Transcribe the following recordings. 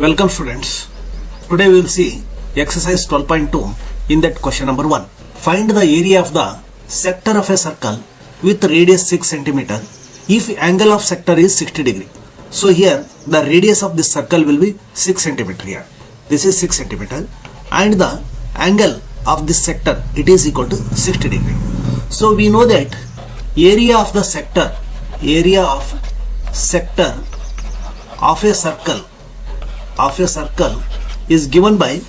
Welcome students. Today we will see exercise 12.2 in that question number 1. Find the area of the sector of a circle with radius 6 cm if angle of sector is 60 degree. So here the radius of this circle will be 6 cm here. This is 6 cm and the angle of this sector it is equal to 60 degree. So we know that area of a sector of a circle is given by,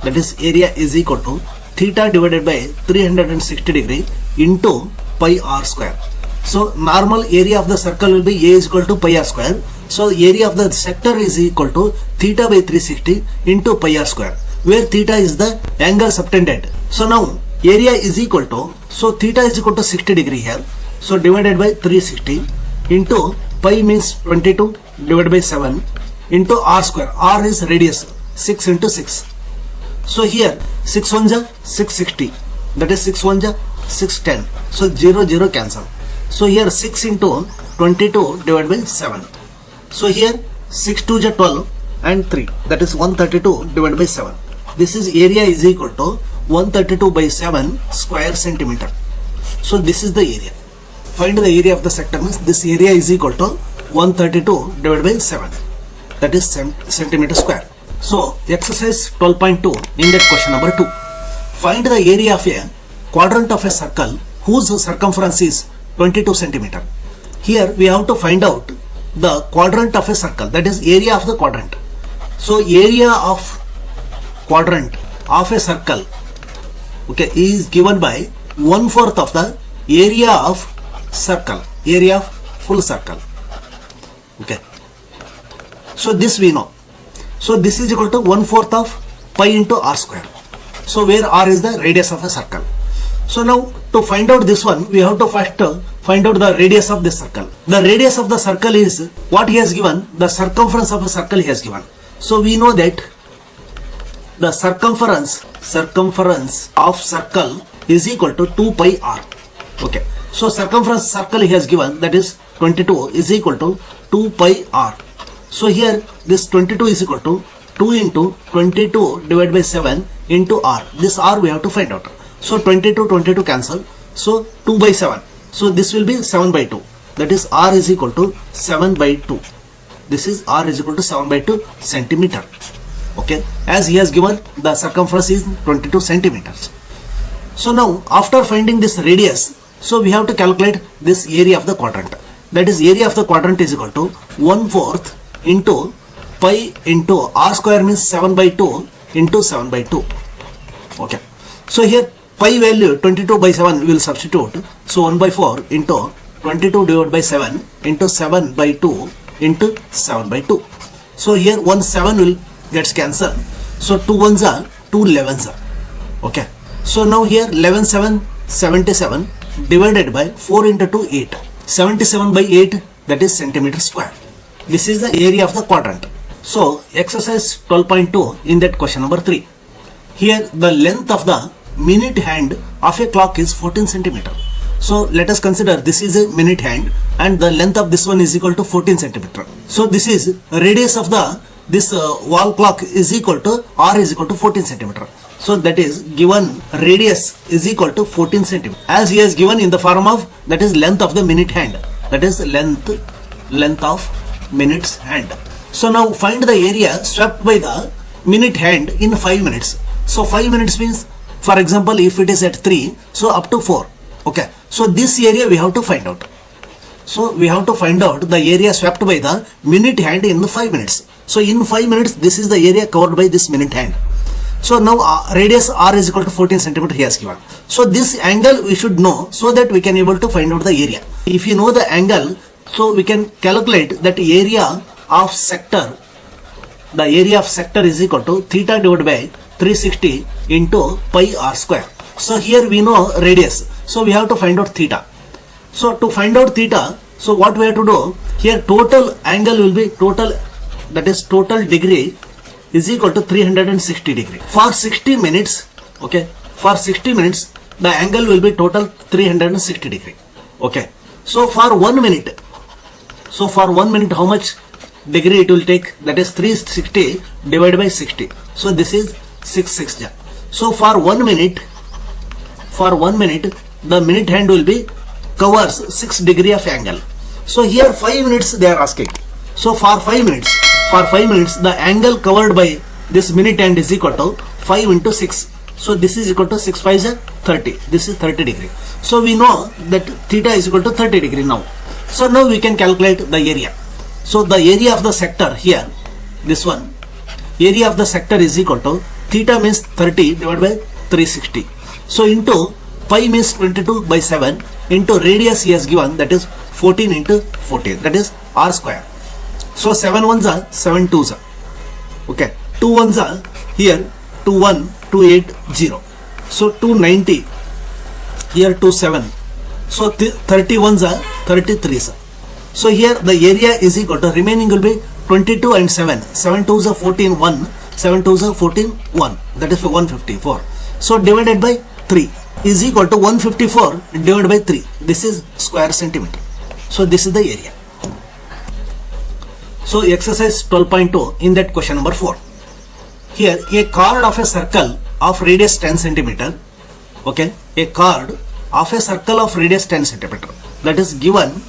that is area is equal to theta divided by 360 degree into pi r square. So normal area of the circle will be A is equal to pi r square. So area of the sector is equal to theta by 360 into pi r square, where theta is the angle subtended. So now area is equal to, so theta is equal to 60 degree here. So divided by 360 into pi means 22 divided by 7 into r square. R is radius, 6 into 6. So here 6 1 ja 660, that is 6 1 ja 610. So 0 0 cancel. So here 6 into 22 divided by 7. So here 6 2 ja 12 and 3, that is 132 divided by 7. This is area is equal to 132 by 7 square centimeter. So this is the area. Find the area of the sector means this area is equal to 132 divided by 7, that is centimeter square. So exercise 12.2 in that question number 2. Find the area of a quadrant of a circle whose circumference is 22 centimeter. Here we have to find out the quadrant of a circle, that is area of the quadrant. So area of quadrant of a circle, okay, is given by 1/4 of the area of circle, area of full circle. Okay, so this we know. So this is equal to 1/4 of pi into r square. So where r is the radius of a circle. So now to find out this one, we have to first find out the radius of this circle. The radius of the circle is what he has given, the circumference of a circle he has given. So we know that the circumference of circle is equal to 2 pi r. Okay, so circumference circle he has given, that is 22 is equal to 2 pi r. So here this 22 is equal to 2 into 22 divided by 7 into r. This r we have to find out. So 22 cancel. So 2 by 7. So this will be 7 by 2. That is r is equal to 7 by 2. This is r is equal to 7 by 2 centimeter. Okay, as he has given the circumference is 22 centimeters. So now after finding this radius, so we have to calculate this area of the quadrant. That is area of the quadrant is equal to 1/4 into pi into r square means 7 by 2 into 7 by 2. Okay, so here pi value 22 by 7 will substitute. So 1/4 into 22 divided by 7 into 7 by 2 into 7 by 2. So here 1 7 will gets cancelled. So 2 1s are 2 11s are. Okay, so now here 11 7 77 divided by 4 into 2 8. 77 by 8, that is centimeter square. This is the area of the quadrant. So exercise 12.2 in that question number 3. Here the length of the minute hand of a clock is 14 centimeter. So let us consider this is a minute hand and the length of this one is equal to 14 centimeter. So this is radius of the this wall clock is equal to r is equal to 14 centimeter. So that is given radius is equal to 14 centimeter, as he has given in the form of, that is length of the minute hand, that is length of minute's hand. So now find the area swept by the minute hand in 5 minutes. So 5 minutes means, for example, if it is at 3, so up to 4. Okay, so this area we have to find out. So we have to find out the area swept by the minute hand in the 5 minutes. So in 5 minutes, this is the area covered by this minute hand. So now radius r is equal to 14 centimeter he has given. So this angle we should know so that we can able to find out the area. If you know the angle, so we can calculate that area of sector. The area of sector is equal to theta divided by 360 into pi r square. So here we know radius. So we have to find out theta. So to find out theta, so what we have to do, here total angle will be total, that is total degree is equal to 360 degree. For 60 minutes, okay, for 60 minutes the angle will be total 360 degree. Okay, so for 1 minute, how much degree it will take, that is 360 divided by 60. So this is 6 ja. So for 1 minute, the minute hand will be covers 6 degree of angle. So here 5 minutes they are asking. So for 5 minutes, the angle covered by this minute hand is equal to 5 into 6. So this is equal to 6 5 is 30. This is 30 degree. So we know that theta is equal to 30 degree now. So now we can calculate the area. So the area of the sector here, this one, area of the sector is equal to theta means 30 divided by 360. So into pi means 22 by 7 into radius he has given, that is 14 into 14, that is r square. So 7 ones are 7 twos are. Okay, 2 ones are here 2 1 2 8 0. So 290 here 2 7. So 30 ones are 33 sir. So here the area is equal to, remaining will be 22 and 7. 7 twos are 14 1. 7 twos are 14 1. That is 154. So divided by 3 is equal to 154 divided by 3. This is square centimeter. So this is the area. So exercise 12.2 in that question number 4. Here a chord of a circle of radius 10 centimeter. Okay, a chord of a circle of radius 10 centimeter. That is given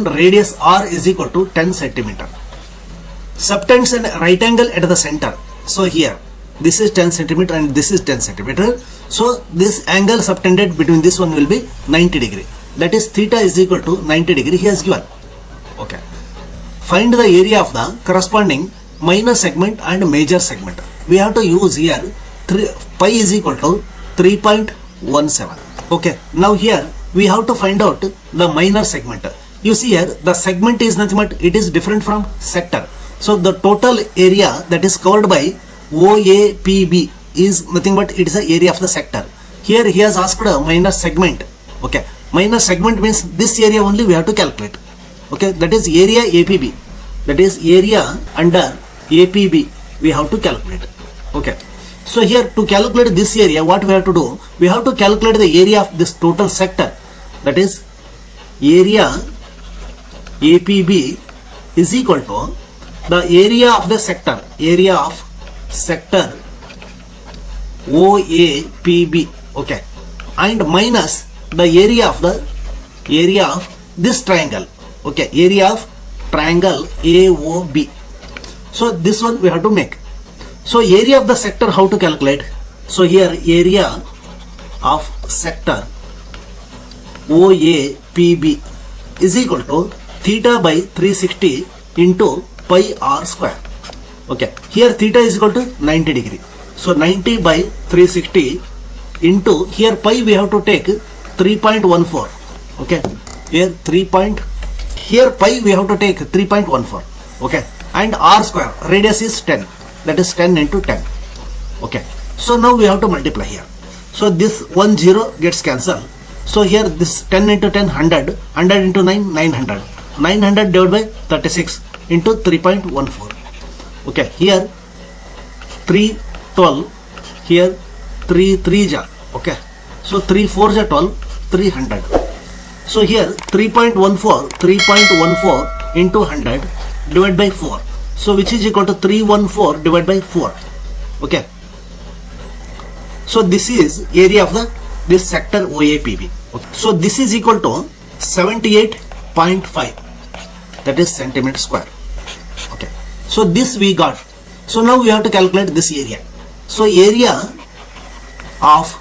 radius r is equal to 10 centimeter. Subtends a right angle at the center. So here this is 10 centimeter and this is 10 centimeter. So this angle subtended between this one will be 90 degree. That is theta is equal to 90 degree he has given. Okay. Find the area of the corresponding minor segment and major segment. We have to use here pi is equal to 3.17. Okay. Now here we have to find out the minor segment. You see here the segment is nothing but it is different from sector. So the total area that is covered by OAPB is nothing but it is the area of the sector. Here he has asked a minor segment. Okay, minor segment means this area only we have to calculate. Okay, that is area APB. That is area under APB we have to calculate. Okay, so here to calculate this area, what we have to do? We have to calculate the area of this total sector. That is area APB is equal to the area of the sector. Area of sector OAPB. Okay, and minus the area of this triangle. Okay, area of triangle AOB. So this one we have to make. So area of the sector, how to calculate? So here area of sector OAPB is equal to theta by 360 into pi r square. Okay, here theta is equal to 90 degree. So 90 by 360 into, here pi we have to take 3.14. Okay, here here pi we have to take 3.14. Okay, and r square, radius is 10. That is 10 into 10. Okay, so now we have to multiply here. So this 1 0 gets cancelled. So here this 10 into 10 100, 100 into 9 900, 900 divided by 36 into 3.14. Okay, here 3 12, here 3 3 ja. Okay, so 3 4 ja 12, 300. So here 3.14 into 100 divided by 4. So which is equal to 314 divided by 4. Okay, so this is area of this sector OAPB. Okay. So this is equal to 78.5, that is centimeter square. Okay, so this we got. So now we have to calculate this area. So area of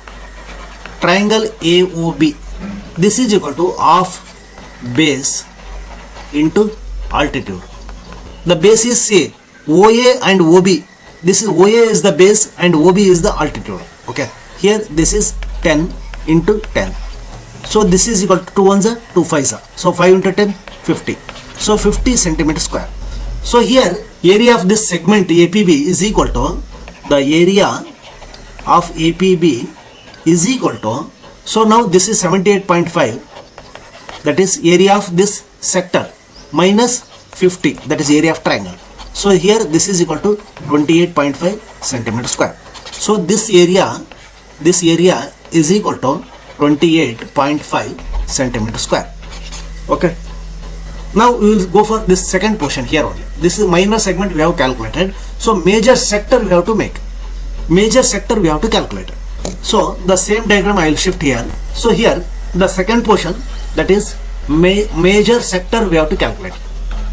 triangle AOB, this is equal to half base into altitude. The base is say OA and OB. This is OA is the base and OB is the altitude. Okay, here this is 10 into 10. So this is equal to 2 ones are 2 5s are. So 5 into 10 50. So 50 centimeter square. So here area of this segment APB is equal to the area of APB is equal to, so now this is 78.5, that is area of this sector, minus 50, that is area of triangle. So here this is equal to 28.5 centimeter square. So this area is equal to 28.5 centimeter square. Okay. Now we will go for this second portion here only. This is minor segment we have calculated. So major sector we have to make. Major sector we have to calculate. So the same diagram I will shift here. So here the second portion, that is major sector we have to calculate.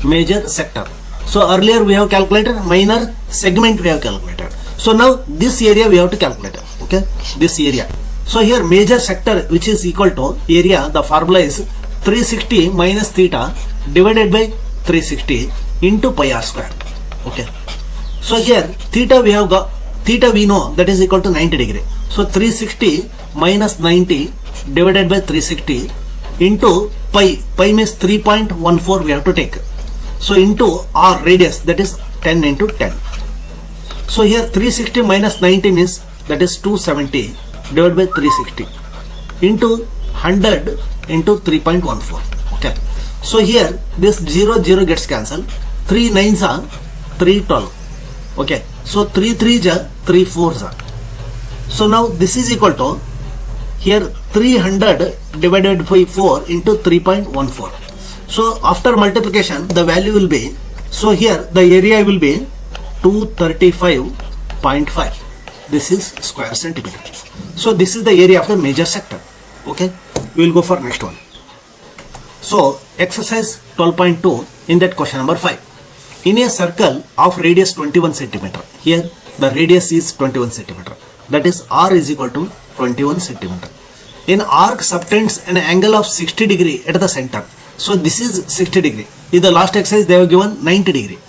Major sector. So earlier we have calculated minor segment we have calculated. So now this area we have to calculate. Okay, this area. So here major sector, which is equal to area, the formula is 360 minus theta divided by 360 into pi r square. Okay. So here theta we have got, theta we know that is equal to 90 degree. So 360 minus 90 divided by 360 into pi. Pi means 3.14 we have to take. So into r radius, that is 10 into 10. So here 360 minus 90 means that is 270 divided by 360 into 100 into 3.14. Okay. So here this 0 gets cancelled. 3 9s are 312. Okay. So 3 3s are 3 4s are. So now this is equal to here 300 divided by 4 into 3.14. So after multiplication the value will be, so here the area will be 235.5. This is square centimeter. So this is the area of the major sector. Okay, we will go for next one. So exercise 12.2, in that question number 5. In a circle of radius 21 centimeter, here the radius is 21 centimeter, that is r is equal to 21 centimeter. An arc subtends an angle of 60 degree at the center. So this is 60 degree. In the last exercise they have given 90 degree.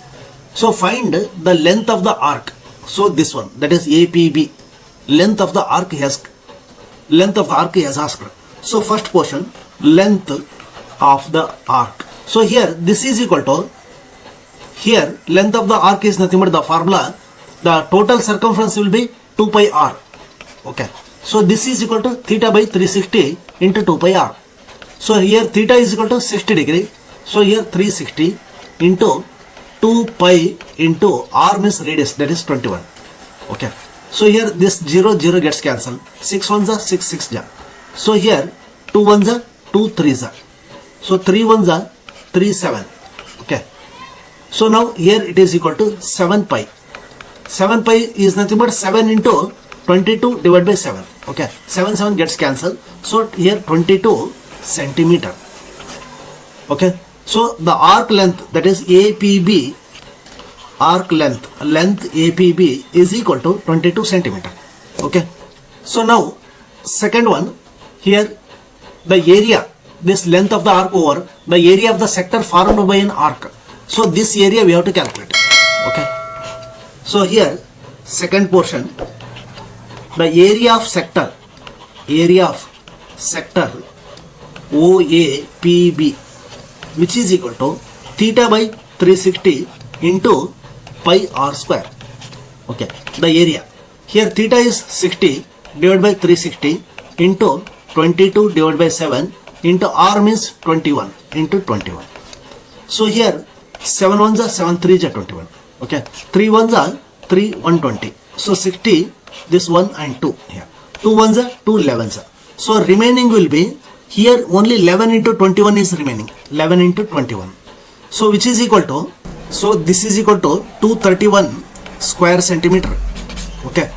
So find the length of the arc. So this one, that is APB, length of the arc has asked. So first portion, length of the arc. So here this is equal to, here length of the arc is nothing but the formula, the total circumference will be 2 pi r. Okay. So this is equal to theta by 360 into 2 pi r. So here theta is equal to 60 degree. So here 360 into 2 pi into r means radius, that is 21. Okay. So here this 0 gets cancelled. 6 ones are 6 6 ja. So here 2 ones are 2 3s are. So 3 ones are 3 7. Okay. So now here it is equal to 7 pi. 7 pi is nothing but 7 into 22 divided by 7. Okay. 7 gets cancelled. So here 22 centimeter. Okay. So the arc length, that is APB, arc length APB is equal to 22 centimeter. Okay. So now second one, here the area, this length of the arc over the area of the sector formed by an arc. So this area we have to calculate. Okay. So here second portion, the area of sector OAPB, which is equal to theta by 360 into pi r square. Okay, the area. Here theta is 60 divided by 360 into 22 divided by 7 into r means 21 into 21. So here 7 ones are 7 3s are 21. Okay, 3 ones are 3 120. So 60, this 1 and 2 here. 2 ones are 2 11s are. So remaining will be, here only 11 into 21 is remaining. 11 into 21. So which is equal to, so this is equal to 231 square centimeter. Okay.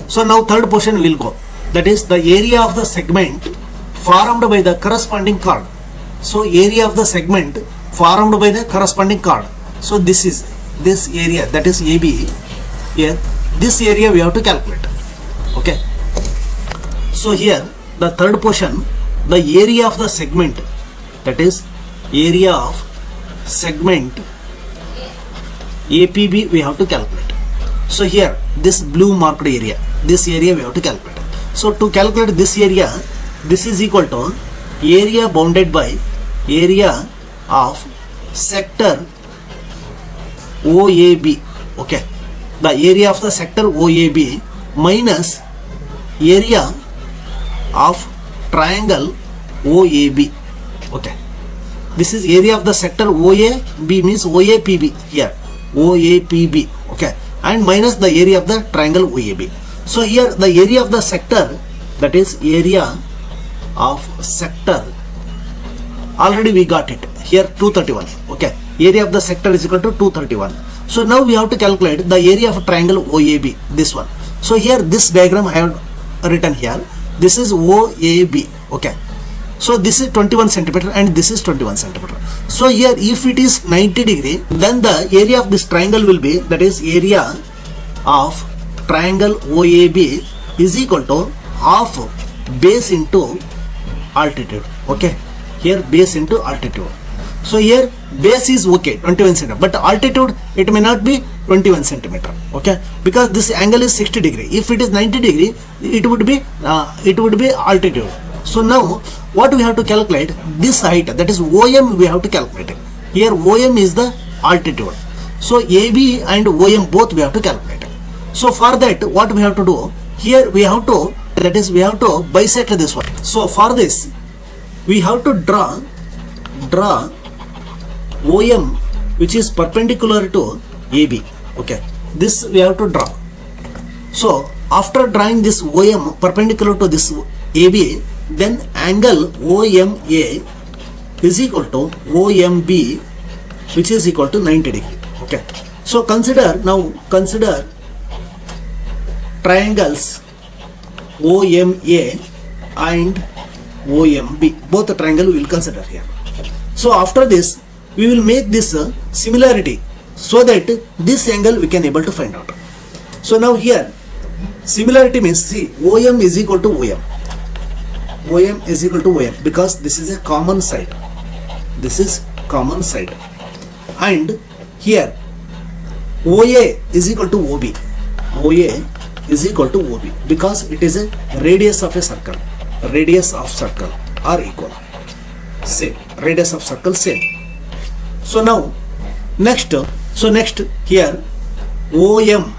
So now third portion will go. That is the area of the segment formed by the corresponding chord. So area of the segment formed by the corresponding chord. So this is this area, that is AB. Here this area we have to calculate. Okay. So here the third portion, the area of the segment, that is area of segment APB we have to calculate. So here this blue marked area, this area we have to calculate. So to calculate this area, this is equal to area bounded by area of sector OAB. Okay, the area of the sector OAB minus area of triangle OAB. Okay, this is area of the sector OAB means OAPB here, OAPB. Okay, and minus the area of the triangle OAB. So here the area of the sector, that is area of sector, already we got it. here 231. Okay, area of the sector is equal to 231. So now we have to calculate the area of triangle OAB, this one. So here this diagram I have written here. This is OAB. Okay, so this is 21 centimeter and this is 21 centimeter. So here if it is 90 degree, then the area of this triangle will be, that is area of triangle OAB is equal to half base into altitude. Okay, here base into altitude. So here base is okay, 21 centimeter, but altitude it may not be 21 centimeter. Okay, because this angle is 60 degree. If it is 90 degree, it would be altitude. So now what we have to calculate, this height, that is OM, we have to calculate it. Here OM is the altitude. So AB and OM both we have to calculate it. So for that what we have to do, here we have to, that is we have to bisect this one. So for this we have to draw OM which is perpendicular to AB. Okay, this we have to draw. So after drawing this OM perpendicular to this AB, then angle OMA is equal to OMB which is equal to 90 degree. Okay, so consider triangles OMA and OMB, both the triangle we will consider here. So after this we will make this similarity, so that this angle we can able to find out. So now here similarity means, see, OM is equal to OM. OM is equal to OM because this is a common side. This is common side. And here OA is equal to OB. OA is equal to OB because it is a radius of a circle. Radius of circle are equal. Same. Radius of circle same. So now next here OMA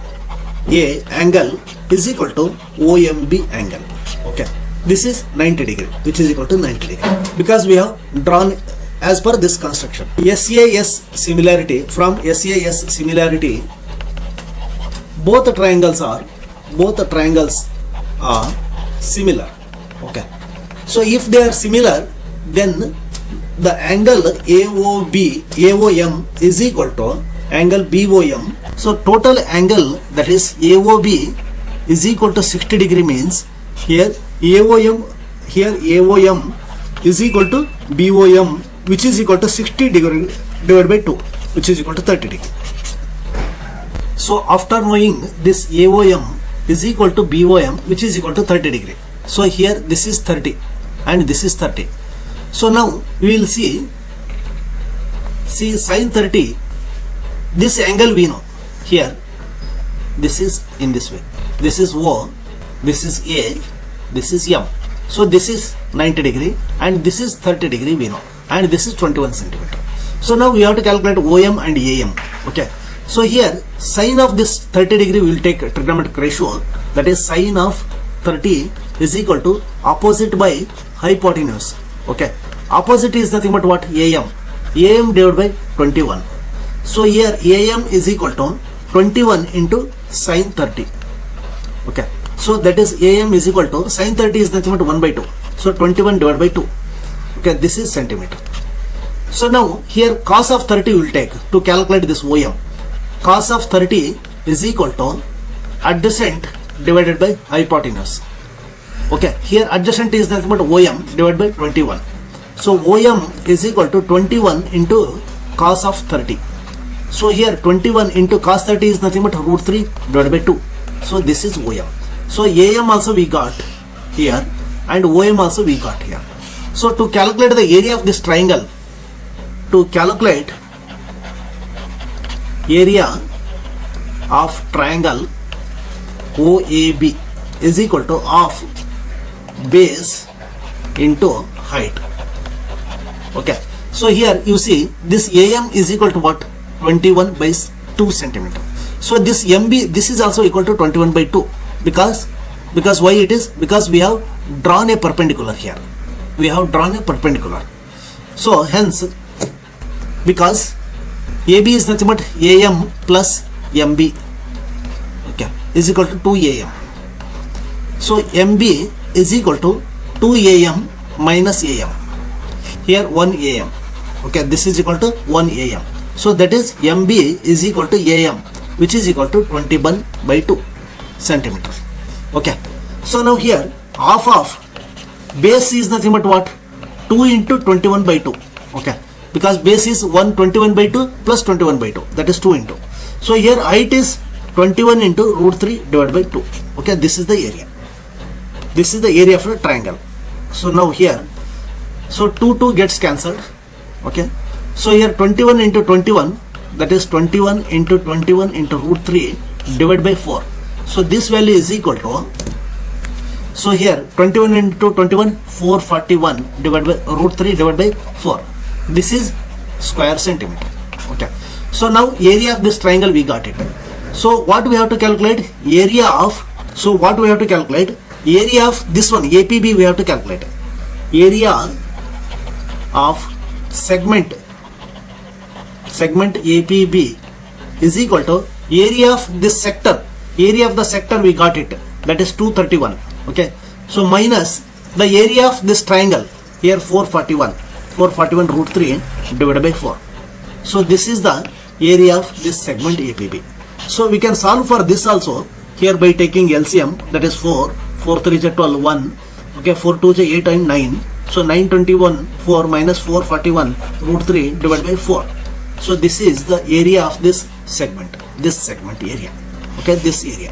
angle is equal to OMB angle. Okay, this is 90 degree which is equal to 90 degree because we have drawn as per this construction. SAS similarity, from SAS similarity both the triangles are similar. Okay, so if they are similar, then the angle AOM is equal to angle BOM. So total angle, that is AOB, is equal to 60 degree means here AOM is equal to BOM which is equal to 60 degree divided by 2 which is equal to 30 degree. So after knowing this AOM is equal to BOM which is equal to 30 degree. So here this is 30 and this is 30. So now we will see sin 30, this angle we know. Here this is in this way, this is O, this is A, this is M. So this is 90 degree and this is 30 degree we know, and this is 21 centimeter. So now we have to calculate OM and AM. Okay, so here sine of this 30 degree we will take a trigonometric ratio, that is sine of 30 is equal to opposite by hypotenuse. Okay, opposite is nothing but what? AM divided by 21. So here AM is equal to 21 into sine 30. Okay, so that is AM is equal to sine 30 is nothing but 1 by 2. So 21 divided by 2. Okay, this is centimeter. So now here cos of 30 will take to calculate this OM. Cos of 30 is equal to adjacent divided by hypotenuse. Okay, here adjacent is nothing but OM divided by 21. So OM is equal to 21 into cos of 30. So here 21 into cos 30 is nothing but root 3 divided by 2. So this is OM. So AM also we got here and OM also we got here. So to calculate the area of this triangle, to calculate area of triangle OAB is equal to half base into height. Okay, so here you see this AM is equal to what? 21 by 2 centimeter. So this MB, this is also equal to 21 by 2 because why it is? Because we have drawn a perpendicular here. We have drawn a perpendicular. So hence, because AB is nothing but AM plus MB, okay, is equal to 2 AM. So MB is equal to 2 AM minus AM. Here 1 AM. Okay, this is equal to 1 am. So that is MB is equal to AM, which is equal to 21 by 2 centimeter. Okay, so now here half of base is nothing but what? 2 into 21 by 2. Okay, because base is 121 by 2 plus 21 by 2, that is 2 into. So here height is 21 into root 3 divided by 2. Okay, this is the area. This is the area of a triangle. So now here, so 2 gets cancelled. Okay, so here 21 into 21, that is 21 into root 3 divided by 4. So this value is equal to, so here 21 into 21, 441 divided by root 3 divided by 4. This is square centimeter. Okay, so now area of this triangle we got it. So what we have to calculate? Area of, so what we have to calculate? Area of this one, APB, we have to calculate. Area of segment APB is equal to area of this sector. Area of the sector we got it, that is 231. Okay, so minus the area of this triangle, here 441 root 3 divided by 4. So this is the area of this segment APB. So we can solve for this also here by taking LCM, that is 4 3 is 12, 1. Okay, 4 2 is 8 and 9. So 921, 4 minus 441 root 3 divided by 4. So this is the area of this segment area. Okay, this area.